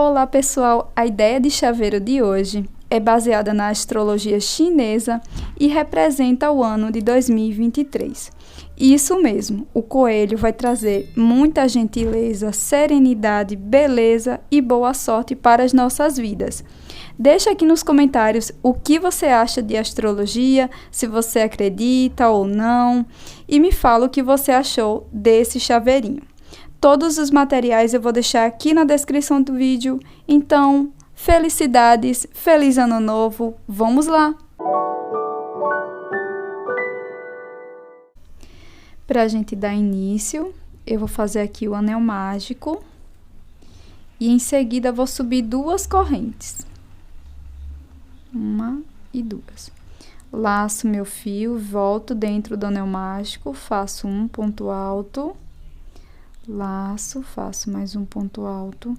Olá pessoal, a ideia de chaveiro de hoje é baseada na astrologia chinesa e representa o ano de 2023. Isso mesmo, o coelho vai trazer muita gentileza, serenidade, beleza e boa sorte para as nossas vidas. Deixa aqui nos comentários o que você acha de astrologia, se você acredita ou não, e me fala o que você achou desse chaveirinho. Todos os materiais eu vou deixar aqui na descrição do vídeo, então, felicidades, feliz ano novo, vamos lá! Para a gente dar início, eu vou fazer aqui o anel mágico e em seguida vou subir 2 correntes. 1 e 2. Laço meu fio, volto dentro do anel mágico, faço um ponto alto, laço, faço mais um ponto alto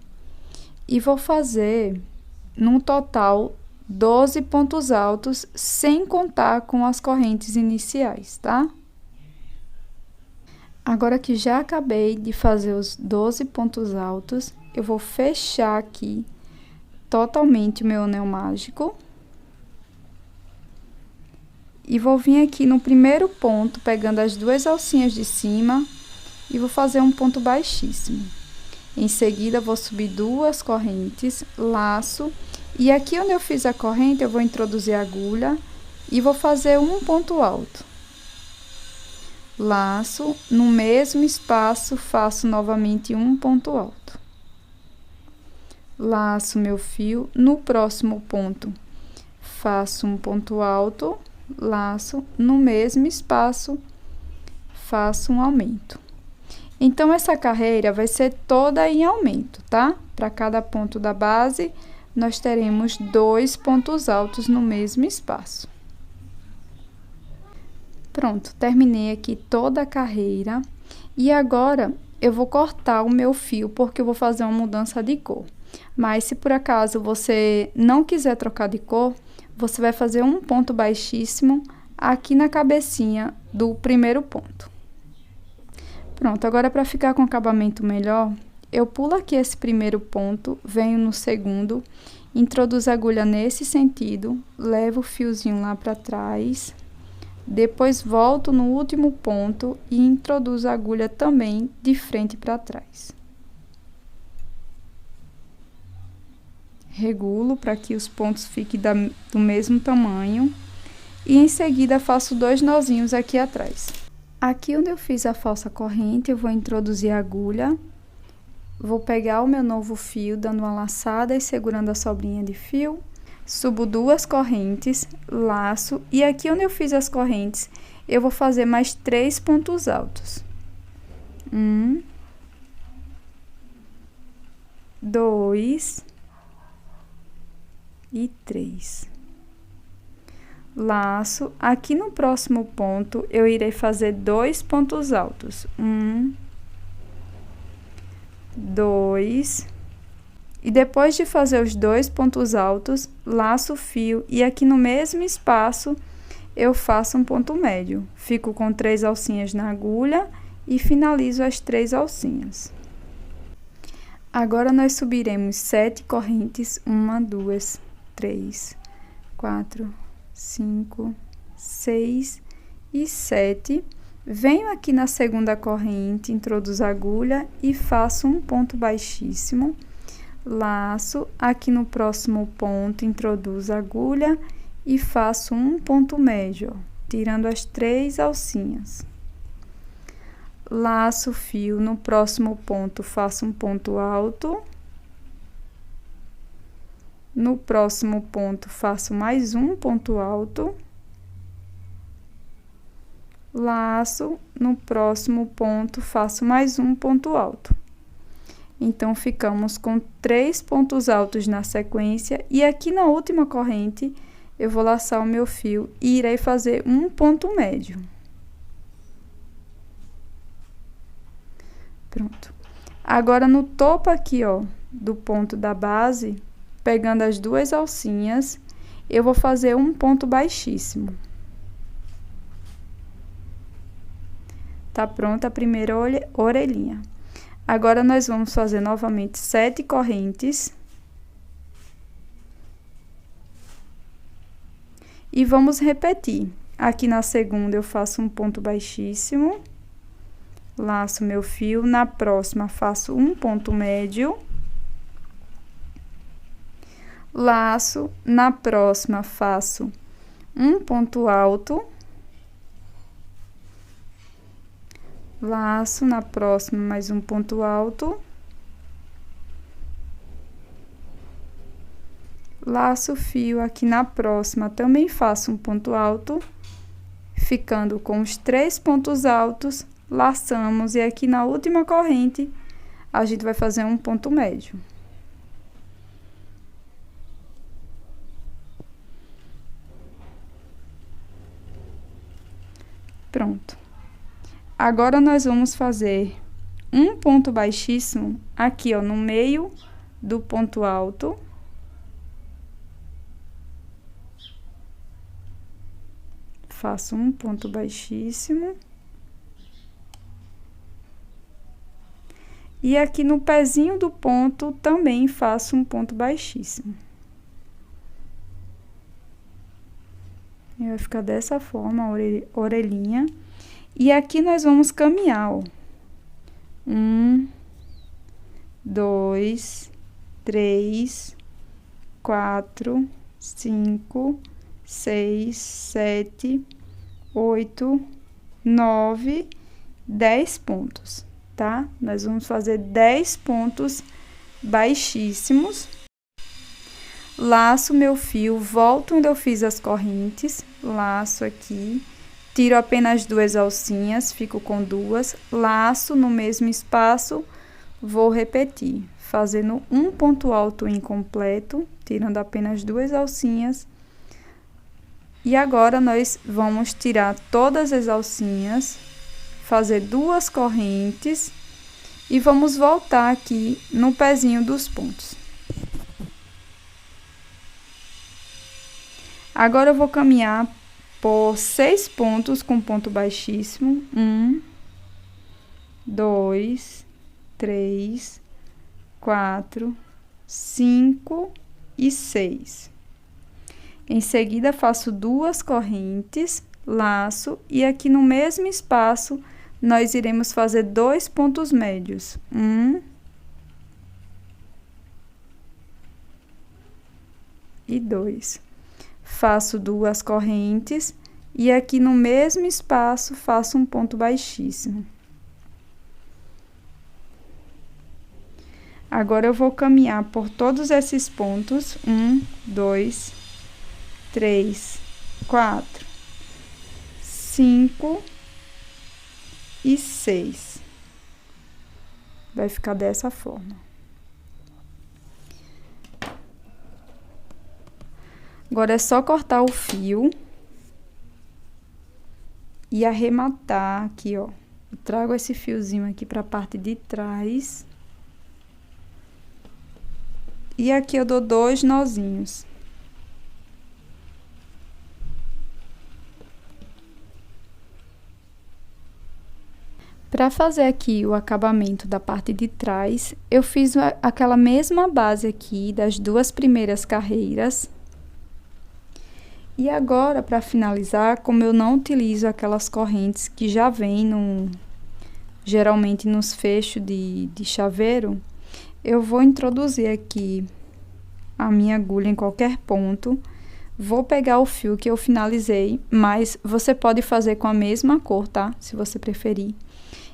e vou fazer no total 12 pontos altos, sem contar com as correntes iniciais, tá? Agora que já acabei de fazer os 12 pontos altos, eu vou fechar aqui totalmente o meu anel mágico. E vou vir aqui no primeiro ponto, pegando as 2 alcinhas de cima, e vou fazer um ponto baixíssimo. Em seguida, vou subir 2 correntes, laço, e aqui onde eu fiz a corrente, eu vou introduzir a agulha e vou fazer um ponto alto. Laço, no mesmo espaço, faço novamente um ponto alto. Laço meu fio, no próximo ponto, faço um ponto alto, laço, no mesmo espaço, faço um aumento. Então, essa carreira vai ser toda em aumento, tá? Para cada ponto da base, nós teremos 2 pontos altos no mesmo espaço. Pronto, terminei aqui toda a carreira. E agora, eu vou cortar o meu fio, porque eu vou fazer uma mudança de cor. Mas, se por acaso você não quiser trocar de cor, você vai fazer um ponto baixíssimo aqui na cabecinha do primeiro ponto. Pronto, agora para ficar com acabamento melhor, eu pulo aqui esse primeiro ponto, venho no segundo, introduzo a agulha nesse sentido, levo o fiozinho lá para trás, depois volto no último ponto e introduzo a agulha também de frente para trás. Regulo para que os pontos fiquem do mesmo tamanho e em seguida faço 2 nozinhos aqui atrás. Aqui onde eu fiz a falsa corrente, eu vou introduzir a agulha, vou pegar o meu novo fio, dando uma laçada e segurando a sobrinha de fio, subo 2 correntes, laço, e aqui onde eu fiz as correntes, eu vou fazer mais 3 pontos altos. 1, 2 e 3. Laço, aqui no próximo ponto, eu irei fazer 2 pontos altos. 1, 2, e depois de fazer os 2 pontos altos, laço o fio e aqui no mesmo espaço, eu faço um ponto médio. Fico com 3 alcinhas na agulha e finalizo as 3 alcinhas. Agora, nós subiremos 7 correntes, 1, 2, 3, 4, 5, 6 e 7. Venho aqui na segunda corrente, introduzo a agulha e faço um ponto baixíssimo. Laço, aqui no próximo ponto, introduzo a agulha e faço um ponto médio, ó, tirando as 3 alcinhas. Laço o fio, no próximo ponto, faço um ponto alto. No próximo ponto, faço mais um ponto alto. Laço, no próximo ponto, faço mais um ponto alto. Então, ficamos com 3 pontos altos na sequência. E aqui na última corrente, eu vou laçar o meu fio e irei fazer um ponto médio. Pronto. Agora, no topo aqui, ó, do ponto da base, pegando as 2 alcinhas, eu vou fazer um ponto baixíssimo. Tá pronta a primeira orelhinha. Agora, nós vamos fazer novamente 7 correntes, E vamos repetir. Aqui na segunda eu faço um ponto baixíssimo, laço meu fio, na próxima faço um ponto médio, laço, na próxima faço um ponto alto, laço, na próxima mais um ponto alto, laço o fio, aqui na próxima também faço um ponto alto, ficando com os 3 pontos altos, laçamos, e aqui na última corrente a gente vai fazer um ponto médio. Pronto. Agora nós vamos fazer um ponto baixíssimo aqui, ó, no meio do ponto alto. Faço um ponto baixíssimo. E aqui no pezinho do ponto também faço um ponto baixíssimo. E vai ficar dessa forma a orelhinha. E aqui nós vamos caminhar, ó. 1, 2, 3, 4, 5, 6, 7, 8, 9, 10 pontos, tá? Nós vamos fazer 10 pontos baixíssimos. Laço meu fio, volto onde eu fiz as correntes, laço aqui, tiro apenas 2 alcinhas, fico com 2, laço no mesmo espaço, vou repetir, fazendo um ponto alto incompleto, tirando apenas 2 alcinhas. E agora nós vamos tirar todas as alcinhas, fazer 2 correntes e vamos voltar aqui no pezinho dos pontos. Agora eu vou caminhar por 6 pontos com ponto baixíssimo. 1, 2, 3, 4, 5 e 6. Em seguida, faço 2 correntes, laço, e aqui no mesmo espaço, nós iremos fazer 2 pontos médios. 1 e 2. Faço 2 correntes, e aqui no mesmo espaço, faço um ponto baixíssimo. Agora, eu vou caminhar por todos esses pontos, 1, 2, 3, 4, 5 e 6. Vai ficar dessa forma. Agora, é só cortar o fio e arrematar aqui, ó. Eu trago esse fiozinho aqui para a parte de trás. E aqui eu dou 2 nozinhos. Para fazer aqui o acabamento da parte de trás, eu fiz aquela mesma base aqui das 2 primeiras carreiras. E agora, para finalizar, como eu não utilizo aquelas correntes que já vem geralmente nos fechos de chaveiro, eu vou introduzir aqui a minha agulha em qualquer ponto. Vou pegar o fio que eu finalizei, mas você pode fazer com a mesma cor, tá? Se você preferir.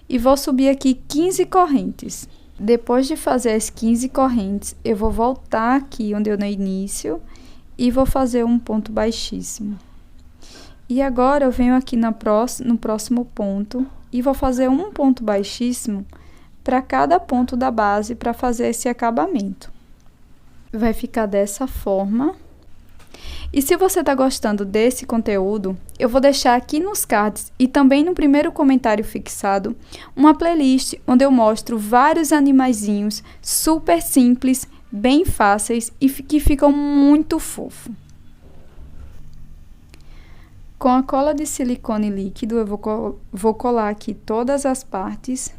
E vou subir aqui 15 correntes. Depois de fazer as 15 correntes, eu vou voltar aqui onde eu dei início e vou fazer um ponto baixíssimo. E agora eu venho aqui no próximo ponto e vou fazer um ponto baixíssimo para cada ponto da base para fazer esse acabamento. Vai ficar dessa forma. E se você está gostando desse conteúdo, eu vou deixar aqui nos cards e também no primeiro comentário fixado uma playlist onde eu mostro vários animaizinhos super simples, bem fáceis e que ficam muito fofos. Com a cola de silicone líquido, eu vou colar aqui todas as partes.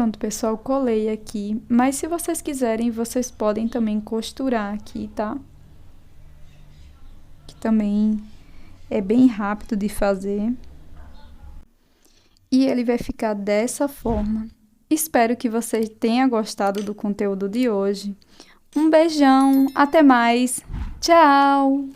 Pronto, pessoal, colei aqui. Mas se vocês quiserem, vocês podem também costurar aqui, tá? Que também é bem rápido de fazer. E ele vai ficar dessa forma. Espero que você tenha gostado do conteúdo de hoje. Um beijão, até mais. Tchau!